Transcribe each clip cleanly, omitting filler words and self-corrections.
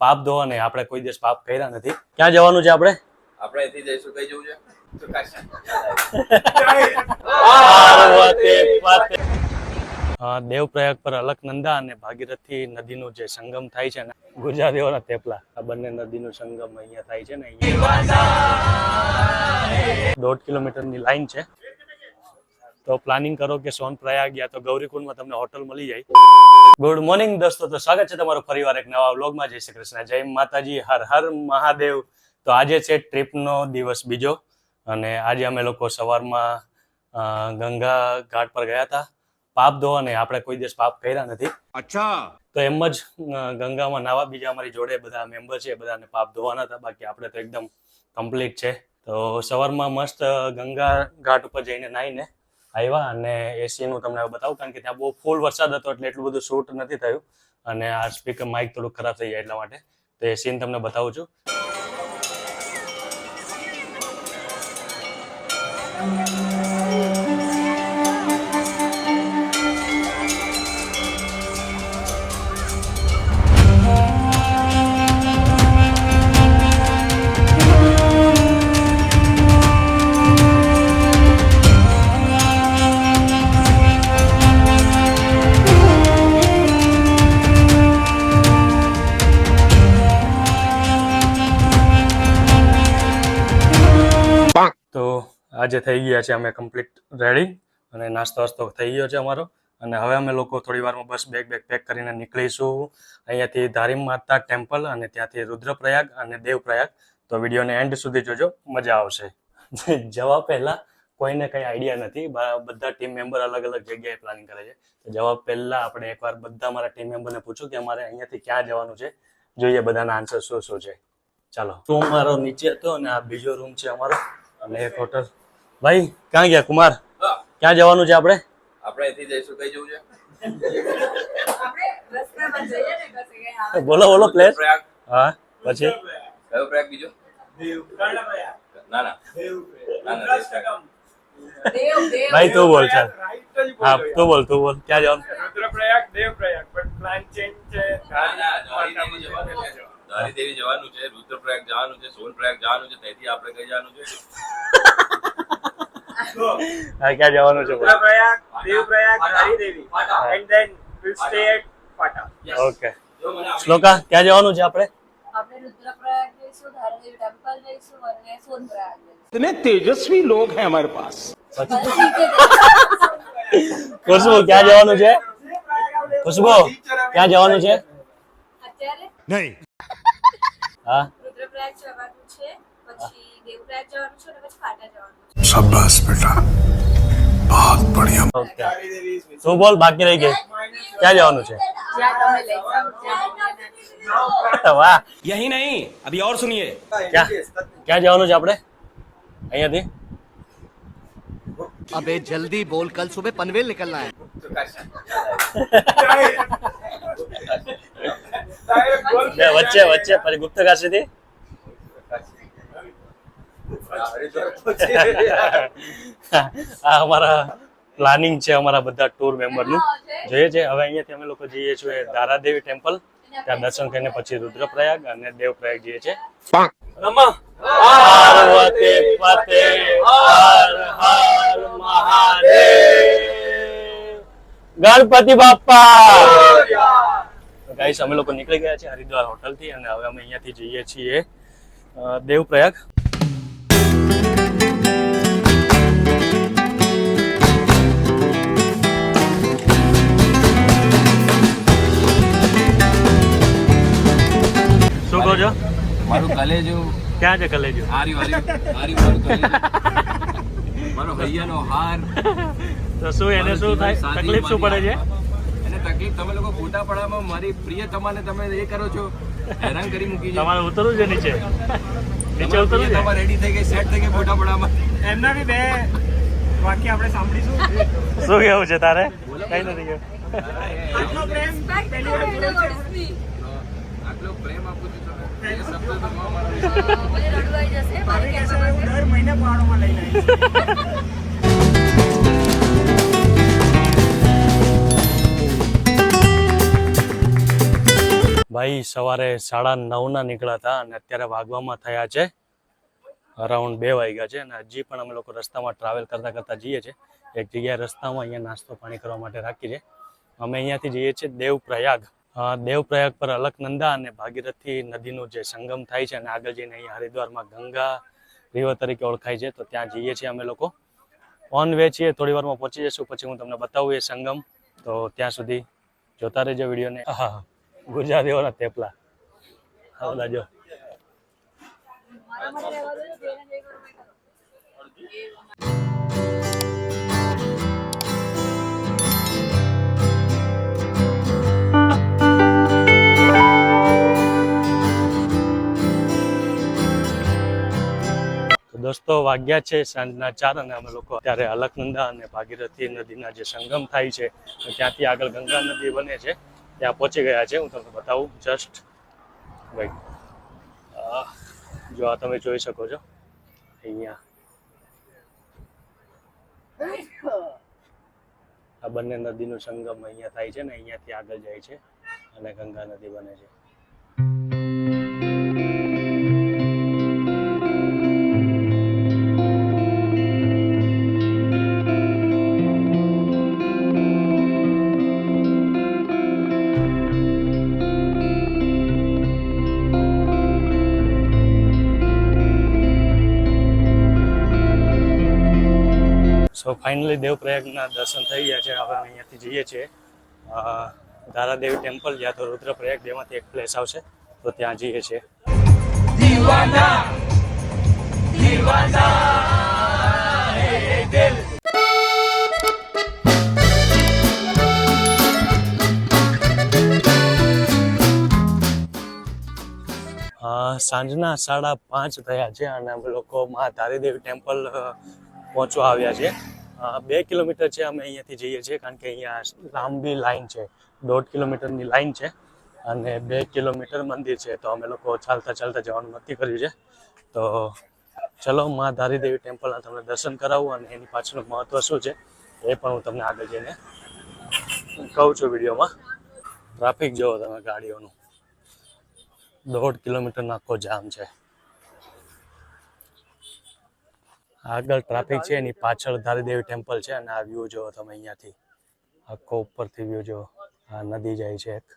પાપ ધોવા નહીં, આપણે કોઈ દિવસ પાપ કર્યા નથી. ક્યાં જવાનું છે આપણે? આપણે અહીંથી જઈશું. કઈ જવું છે? દેવપ્રયાગ પર અલકનંદા અને ભાગીરથી નદીનું જે સંગમ થાય છે ને, ગુજરાતીઓના થેપલા, આ બંને નદીનું સંગમ અહીંયા થાય છે ને. અહીંયા 1.5 કિલોમીટરની લાઈન છે. તો પ્લાનિંગ કરો કે સોનપ્રયાગ યા તો ગૌરીકુંડમાં તમને હોટલ મળી જાય. ગુડ મોર્નિંગ દોસ્તો, તો સ્વાગત છે તમારું ફરીવાર એક નવા વ્લોગમાં. જય શ્રી કૃષ્ણ, જય માતાજી, હર હર મહાદેવ. તો આજે છે ટ્રીપનો દિવસ બીજો અને આજે અમે લોકો સવારમાં ગંગા ઘાટ પર ગયા હતા પાપ ધોવા નહીં, આપણે કોઈ દિવસ પાપ કર્યા નથી. અચ્છા. તો એમ જ ગંગામાં નાવા, બીજા અમારી જોડે બધા મેમ્બર છે, બધાને પાપ ધોવાના હતા, બાકી આપણે તો એકદમ કમ્પ્લીટ છે. તો સવારમાં મસ્ત ગંગા ઘાટ ઉપર જઈને નાહીને આવ્યા અને એસીનું તમને બતાવું, કારણ કે ત્યાં બહુ ફૂલ વરસાદ હતો એટલે એટલું બધું શૂટ નથી થયું અને આ સ્પીકર માઇક થોડું ખરાબ થઈ જાય એટલા માટે. તો એ સીન તમને બતાવું છું. તો આજે થઈ ગયા છે અમે કમ્પ્લીટ રેડી અને નાસ્તો વાસ્તો થઈ ગયો છે અમારો. અને હવે અમે લોકો થોડી વારમાં બસ બેગ પેક કરીને નીકળીશું અહીંયાથી ધારીમ માતા ટેમ્પલ અને ત્યાંથી રુદ્રપ્રયાગ અને દેવપ્રયાગ. તો વિડીયોને એન્ડ સુધી જોજો, મજા આવશે. જવા પહેલા કોઈને કંઈ આઈડિયા નથી, બધા ટીમ મેમ્બર અલગ અલગ જગ્યાએ પ્લાનિંગ કરે છે. તો જવા પહેલા આપણે એકવાર બધા મારા ટીમ મેમ્બરને પૂછું કે અમારે અહીંયાથી ક્યાં જવાનું છે, જોઈએ બધાના આન્સર શું શું છે. ચાલો, રૂમ મારો નીચે હતો અને આ બીજો રૂમ છે અમારો અને એક હોટલ. ભાઈ ક્યાં ગયા કુમાર? ક્યાં જવાનું છે આપણે? આપણે અહીંથી જઈશું. કઈ જવું છે? બોલો બોલો પ્લેસ. પ્રયાગ. હા, પછી કયો પ્રયાગ? બીજો ના ના ભાઈ તું બોલ. ચાલ, હા તું બોલ ક્યાં જવાનું? રુદ્રપ્રયાગ, દેવપ્રયાગ, પણ પ્લાન ચેન્જ છે. દ્વારી દેવી જવાનું છે, રુદ્રપ્રયાગ જવાનું છે, સોનપ્રયાગ જવાનું છે. ત્યાંથી આપણે કઈ જવાનું છે? હા, ક્યાં જવાનું છે? રુદ્રપ્રયાગ, દેવપ્રયાગ, દ્વારી દેવી, and then we'll stay at Pata. Okay. Shloka ક્યાં જવાનું છે આપણે? આપણે રુદ્રપ્રયાગ જઈશું, ધારાદેવી ટેમ્પલ જઈશું અને સોનપ્રયાગ જઈશું. इतने तेजस्वी लोग हैं हमारे पास. ખુશબુ ક્યાં જવાનું છે? ખુશબુ ક્યાં જવાનું છે? અત્યારે नहीं. હા, રુદ્રપ્રયાગ જવાનું છે, પછી દેવપ્રયાગ જવાનું છે અને પછી પાટા જવાનું છે. शाबाश बेटा, बहुत बढ़िया. ઓકે. તું બોલ, બાકી રહી ગઈ. ક્યાં જવાનું છે? જ્યાં તમે લઈ જાઓ ત્યાં. વાહ. यही नहीं, अभी और सुनिए. ક્યાં જવાનું છે આપણે અહીંયાથી? अबे जल्दी बोल, कल सुबह पनवेल निकलना है. વચ્ચે પછી ગુપ્ત કાશીથી આ અમારા પ્લાનિંગ છે, અમારા બધા ટૂર મેમ્બરનું. જોઈએ છે હવે અહીંયાથી અમે લોકો જઈએ છીએ ધારાદેવી ટેમ્પલ, ત્યાં દર્શન કરીને પછી રુદ્રપ્રયાગ અને દેવપ્રયાગ જઈએ છે. પાર્વતી પતે હર હર મહાદેવ, ગણપતિ બાપ્પા. ગાઈસ અમે લોકો નીકળી ગયા છે હરિદ્વાર હોટલ થી અને હવે અમે અહીંયાથી જઈએ છીએ દેવપ્રયાગ. શું કહો છો? મારું કલેજું ક્યાં છે કલેજો? હારી મારું કલેજું, મારો હૈયાનો હાર. તો શું એને શું થાય, તકલીફ શું પડે છે? એને તકલીફ તમે લોકો ફોટા પડાવવામાં મારી પ્રિય તમારે તમે એ કરો છો, હેરાન કરી મૂકી છે. તમારે ઉતરવું છે નીચે ઉતરવું છે. તમારે રેડી થઈ ગઈ, સેટ થઈ ગઈ ફોટા પડાવવામાં. એમના બી બે વાક્ય આપણે સાંભળીશું. શું કેવું છે તારે? કઈ નથી કેવું. આટલો પ્રેમ પહેલી વાર જોયો છે. આટલો પ્રેમ આપું છું તમે, એ શબ્દ તો ન મારો. મને રડવું આવી જશે મારી કહેશે કેમેરા હું દર મહિને પહાડોમાં લઈને આવીશ. ભાઈ સવારે 9:30 નીકળ્યા હતા અને અત્યારે વાગવામાં થયા છે અરાઉન્ડ 2 વાગ્યા છે અને હજી પણ અમે લોકો રસ્તામાં ટ્રાવેલ કરતા કરતા જઈએ છીએ. એક જગ્યાએ રસ્તામાં અહીંયા નાસ્તો પાણી કરવા માટે રાખી છે. અમે અહીંયાથી જઈએ છીએ દેવપ્રયાગ. દેવપ્રયાગ પર અલકનંદા અને ભાગીરથી નદીનું જે સંગમ થાય છે અને આગળ જઈને અહીંયા હરિદ્વારમાં ગંગા રિવર તરીકે ઓળખાય છે, તો ત્યાં જઈએ છીએ અમે લોકો. ઓન વે છીએ, થોડી વારમાં પહોંચી જશું, પછી હું તમને બતાવું એ સંગમ. તો ત્યાં સુધી જોતા રહેજો વિડીયોને. હા, ગુજરાતીઓના થેપલા આ બધા જો. દોસ્તો વાગ્યા છે સાંજના 4 અને અમે લોકો અત્યારે અલકનંદા અને ભાગીરથી નદીના જે સંગમ થાય છે ત્યાંથી આગળ ગંગા નદી બને છે ત્યાં પહોંચી ગયા છે. હું તમને બતાવું જસ્ટ ભાઈ, જો આ તમે જોઈ શકો છો અહીંયા આ બંને નદીનું સંગમ અહીંયા થાય છે ને અહીંયાથી આગળ જાય છે અને ગંગા નદી બને છે. સો ફાઇનલી દેવપ્રયાગના દર્શન થઈ ગયા છે. હવે અહીંયાથી જઈએ છીએ ધારાદેવી ટેમ્પલ યા તો રુદ્રપ્રયાગ, બેમાંથી એક પ્લેસ આવશે તો ત્યાં જઈએ છીએ. સાંજના 5:30 થયા છે અને અમે લોકો માં ધારીદેવી ટેમ્પલ પહોંચવા આવ્યા છે. 2 કિલોમીટર છે અમે અહીંયાથી જઈએ છીએ, કારણ કે અહીંયા લાંબી લાઈન છે, 1.5 કિલોમીટરની લાઈન છે અને 2 કિલોમીટર મંદિર છે. તો અમે લોકો ચાલતા ચાલતા જવાનું નક્કી કર્યું છે. તો ચલો માં ધારીદેવી ટેમ્પલના તમને દર્શન કરાવું અને એની પાછળનું મહત્વ શું છે એ પણ હું તમને આગળ જઈને કહું છું વિડીયોમાં. ટ્રાફિક જોવો તમે, ગાડીઓનું 1.5 કિલોમીટરનો આખો જામ છે. આગળ ટ્રાફિક છે, એની પાછળ ધારીદેવી ટેમ્પલ છે અને આ વ્યૂ જોવો તમે અહીંયાથી, આખો ઉપરથી વ્યૂ જોવો. આ નદી જાય છે, એક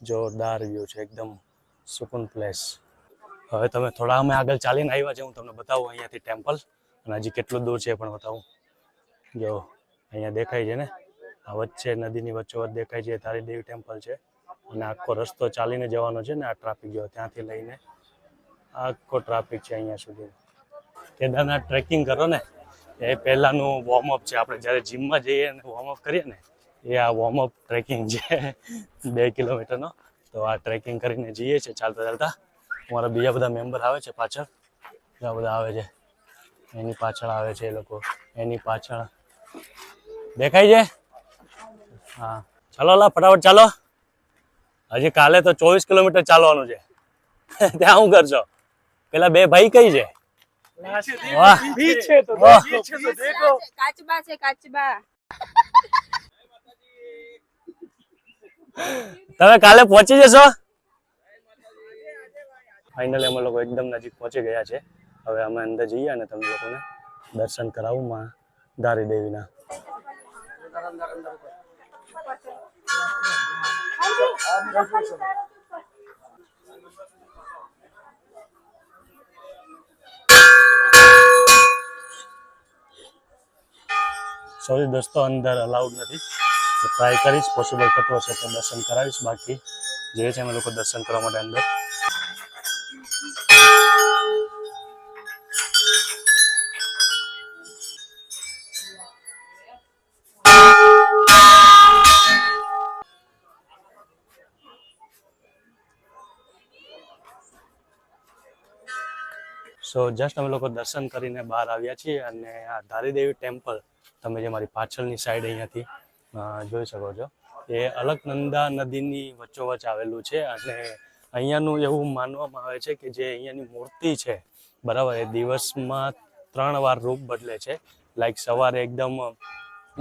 જોરદાર વ્યૂ છે, એકદમ સુકૂન પ્લેસ. હવે તમે થોડા અમે આગળ ચાલીને આવ્યા છે, હું તમને બતાવું અહીંયાથી ટેમ્પલ અને હજી કેટલું દૂર છે એ પણ બતાવું. જો અહીંયા દેખાય છે ને, આ વચ્ચે નદીની વચ્ચોવચ્ચ દેખાય છે ધારીદેવી ટેમ્પલ છે અને આખો રસ્તો ચાલીને જવાનો છે ને. આ ટ્રાફિક જો ત્યાંથી લઈને આખો ટ્રાફિક છે અહીંયા સુધી. કેદારનાથ ટ્રેકિંગ કરો ને એ પહેલાંનું વોર્મઅપ છે. આપણે જ્યારે જીમમાં જઈએ અને વોર્મઅપ કરીએ ને એ આ વોર્મઅપ ટ્રેકિંગ છે 2 કિલોમીટરનો. તો આ ટ્રેકિંગ કરીને જઈએ છીએ ચાલતા ચાલતા. અમારા બીજા બધા મેમ્બર આવે છે પાછળ, બીજા બધા આવે છે, એની પાછળ આવે છે એ લોકો, એની પાછળ દેખાય છે. હા ચાલો લા ફટાફટ ચાલો, હજી કાલે તો 24 કિલોમીટર ચાલવાનું છે. ત્યાં શું કરશો? પેલા 2 ભાઈ કઈ છે? વાહ, કાચબા છે, કાચબા. તમે કાલે પહોંચી જશો? ફાઇનલી અમે લોકો એકદમ નજીક પહોંચી ગયા છે. હવે અમે અંદર જઈએ અને તમને લોકોને દર્શન કરાવું માં ધારીદેવીના. સોરી દોસ્તો, અંદર અલાઉડ નથી. ટ્રાય કરીશ, પોસિબલ થતું હશે તો દર્શન કરાવીશ. બાકી જે છે અમે લોકો દર્શન કરવા માટે અંદર. સો જસ્ટ અમે લોકો દર્શન કરીને બહાર આવ્યા છીએ અને આ ધારીદેવી ટેમ્પલ તમે જે મારી પાછળની સાઈડ અહીંયાથી જોઈ શકો છો એ અલકનંદા નદીની વચ્ચોવચ્ચ આવેલું છે. અને અહીંયાનું એવું માનવામાં આવે છે કે જે અહીંયાની મૂર્તિ છે બરાબર, એ દિવસમાં 3 વાર રૂપ બદલે છે. લાઈક સવારે એકદમ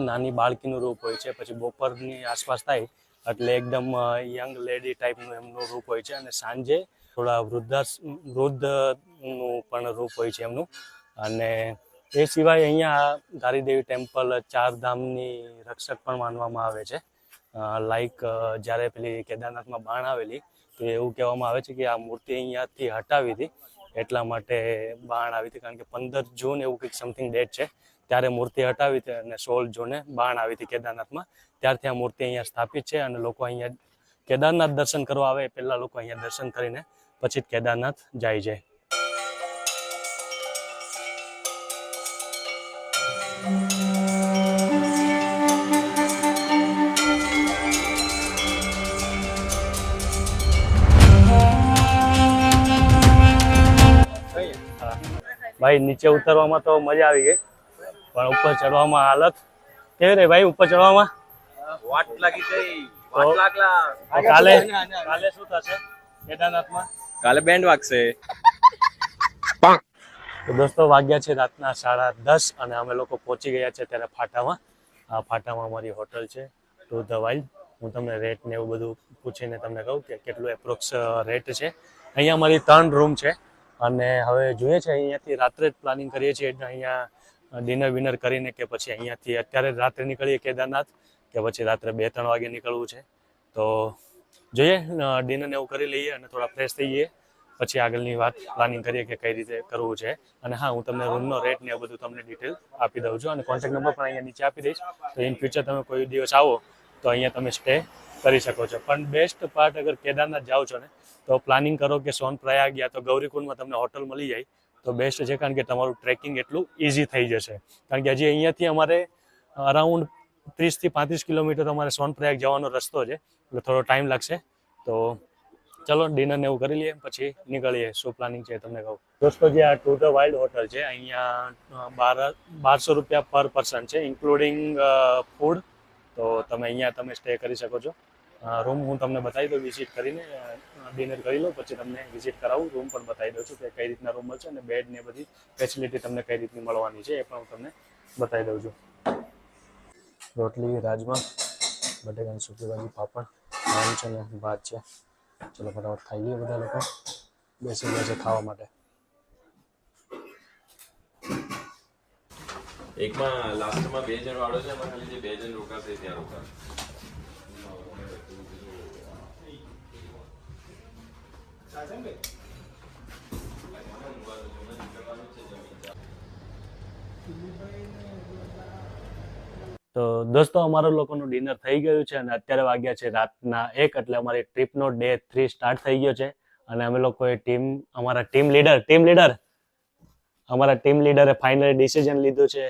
નાની બાળકીનું રૂપ હોય છે, પછી બપોરની આસપાસ થાય એટલે એકદમ યંગ લેડી ટાઈપનું એમનું રૂપ હોય છે, અને સાંજે થોડા વૃદ્ધનું પણ રૂપ હોય છે એમનું. અને એ સિવાય અહીંયા ધારીદેવી ટેમ્પલ 4 ધામની રક્ષક પણ માનવામાં આવે છે. લાઈક જ્યારે પેલી કેદારનાથમાં બાણ આવેલી, તો એવું કહેવામાં આવે છે કે આ મૂર્તિ અહીંયાથી હટાવી હતી, એટલા માટે બાણ આવી હતી. કારણ કે 15 જૂન એવું કંઈક સમથિંગ ડેટ છે, ત્યારે મૂર્તિ હટાવી હતી અને 16 જૂને બાણ આવી હતી કેદારનાથમાં. ત્યારથી આ મૂર્તિ અહીંયા સ્થાપિત છે, અને લોકો અહીંયા કેદારનાથ દર્શન કરવા આવે પહેલાં લોકો અહીંયા દર્શન કરીને પછી જ કેદારનાથ જાય છે. ભાઈ નીચે ઉતરવામાં તો મજા આવી ગઈ, પણ ઉપર ચડવામાં હાલત કેવી રહી ભાઈ? ઉપર ચડવામાં વાટ લાગી ગઈ, વાટ લાગલા. કાલે શું થશે કેદારનાથમાં? કાલે બેન્ડ વાગશે. તો દોસ્તો વાગ્યા છે રાતના 10:30 અને અમે લોકો પહોંચી ગયા છે ત્યારે ફાટામાં. આ ફાટામાં અમારી હોટલ છે ટુ ધ વાઇલ્ડ. હું તમને રેટ ને એવું બધું પૂછીને તમને કહું કે કેટલું એપ્રોક્સ રેટ છે. અહીંયા અમારી 3 રૂમ છે, અને હવે જોઈએ છે અહીંયાથી રાત્રે જ પ્લાનિંગ કરીએ છીએ અહીંયા ડિનર વિનર કરીને, કે પછી અહીંયાથી અત્યારે રાત્રે નીકળીએ કેદારનાથ, કે પછી રાત્રે 2-3 વાગે નીકળવું છે. તો જોઈએ, ડિનર ને એવું કરી લઈએ અને થોડા ફ્રેશ થઈ જઈએ, પછી આગળની વાત પ્લાનિંગ કરીએ કે કઈ રીતે કરવું છે. અને હા, હું તમને રૂમનો રેટ ને એવું બધું તમને ડિટેલ આપી દઉં છું, અને કોન્ટેક્ટ નંબર પણ અહીંયા નીચે આપી દઈશ. તો ઇન ફ્યુચર તમે કોઈ દિવસ આવો તો અહીંયા તમે સ્ટે કરી શકો છો. પણ બેસ્ટ પાર્ટ, અગર કેદારનાથ જાઓ છો ને તો પ્લાનિંગ કરો કે સોનપ્રયાગ યા તો ગૌરીકુંડમાં તમને હોટલ મળી જાય તો બેસ્ટ છે, કારણ કે તમારું ટ્રેકિંગ એટલું ઇઝી થઈ જશે. કારણ કે હજી અહીંયાથી અમારે અરાઉન્ડ 30 થી 35 કિલોમીટર અમારે સોનપ્રયાગ જવાનો રસ્તો છે, એટલે થોડો ટાઈમ લાગશે. તો ચલો ડિનર ને એવું કરી લઈએ, પછી નીકળીએ. શું પ્લાનિંગ છે તમને કહું. દોસ્તો, જે આ ટુ ધ વાઇલ્ડ હોટલ છે અહીંયા 1200 રૂપિયા પર પર્સન છે, ઇન્ક્લુડિંગ ફૂડ. તો તમે અહીંયા તમે સ્ટે કરી શકો છો. રૂમ હું તમને બતાવી દઉં, વિઝિટ કરીને ડિનર કરી લો પછી તમને વિઝિટ કરાવું. રૂમ પણ બતાવી દઉં છું કે કઈ રીતના રૂમ મળશે, અને બેડ ને બધી ફેસિલિટી તમને કઈ રીતની મળવાની છે એ પણ હું તમને બતાવી દઉં છું. રોટલી, રાજમા, બટેકાની સૂકી ભાજી, પાપડ, નાન છે ને ભાત છે. ચલો ફટાફટ ખાઈ લઈએ. બધા લોકો બેસી ગયા છે ખાવા માટે. એકમાં લાસ્ટમાં 2 જણ વાળો છે, એમાં ખાલી જે 2 જણ રોકાશે ત્યાં રોકાશે. તો દોસ્તો, અમારા લોકોનું ડિનર થઈ ગયું છે અને અત્યારે વાગ્યા છે રાતના 1, એટલે અમારી ટ્રીપનો ડે 3 સ્ટાર્ટ થઈ ગયો છે. અને અમે લોકોએ અમારા ટીમ લીડરે ફાઇનલી ડિસિઝન લીધું છે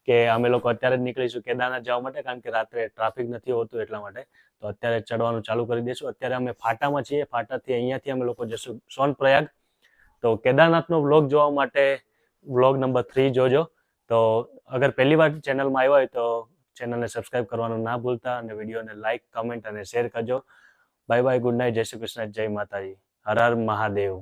કે અમે લોકો અત્યારે જ નીકળીશું કેદારનાથ જવા માટે, કારણ કે રાત્રે ટ્રાફિક નથી હોતું એટલા માટે. તો અત્યારે ચડવાનું ચાલુ કરી દઈશું. અત્યારે અમે ફાટામાં છીએ. ફાટાથી અહીંયાથી અમે લોકો જશું સોનપ્રયાગ. તો કેદારનાથનો વ્લોગ જોવા માટે વ્લોગ નંબર 3 જોજો. તો અગર પહેલી વાર ચેનલમાં આવ્યા હોય તો ચેનલને સબસ્ક્રાઇબ કરવાનું ના ભૂલતા, અને વિડીયોને લાઇક, કમેન્ટ અને શેર કરજો. બાય બાય, ગુડ નાઇટ, જય શ્રી કૃષ્ણ, જય માતાજી, હર હર મહાદેવ.